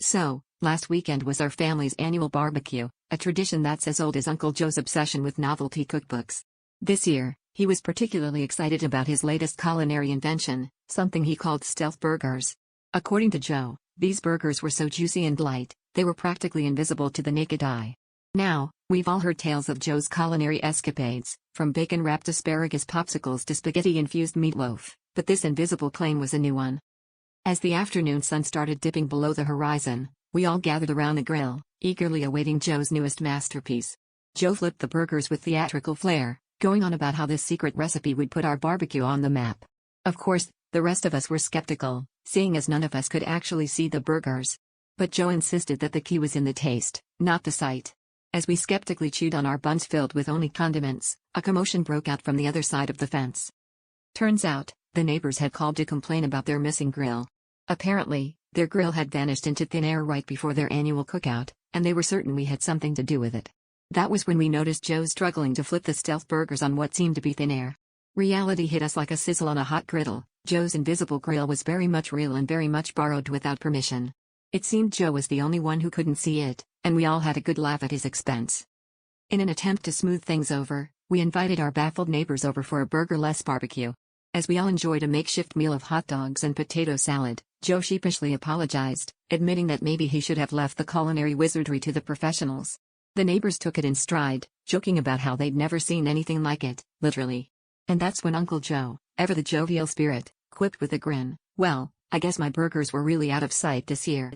So, last weekend was our family's annual barbecue, a tradition that's as old as Uncle Joe's obsession with novelty cookbooks. This year, he was particularly excited about his latest culinary invention, something he called stealth burgers. According to Joe, these burgers were so juicy and light, they were practically invisible to the naked eye. Now, we've all heard tales of Joe's culinary escapades, from bacon-wrapped asparagus popsicles to spaghetti-infused meatloaf, but this invisible claim was a new one. As the afternoon sun started dipping below the horizon, we all gathered around the grill, eagerly awaiting Joe's newest masterpiece. Joe flipped the burgers with theatrical flair, going on about how this secret recipe would put our barbecue on the map. Of course, the rest of us were skeptical, seeing as none of us could actually see the burgers. But Joe insisted that the key was in the taste, not the sight. As we skeptically chewed on our buns filled with only condiments, a commotion broke out from the other side of the fence. Turns out, the neighbors had called to complain about their missing grill. Apparently, their grill had vanished into thin air right before their annual cookout, and they were certain we had something to do with it. That was when we noticed Joe struggling to flip the stealth burgers on what seemed to be thin air. Reality hit us like a sizzle on a hot griddle. Joe's invisible grill was very much real and very much borrowed without permission. It seemed Joe was the only one who couldn't see it, and we all had a good laugh at his expense. In an attempt to smooth things over, we invited our baffled neighbors over for a burger-less barbecue. As we all enjoyed a makeshift meal of hot dogs and potato salad, Joe sheepishly apologized, admitting that maybe he should have left the culinary wizardry to the professionals. The neighbors took it in stride, joking about how they'd never seen anything like it, literally. And that's when Uncle Joe, ever the jovial spirit, quipped with a grin, "Well, I guess my burgers were really out of sight this year."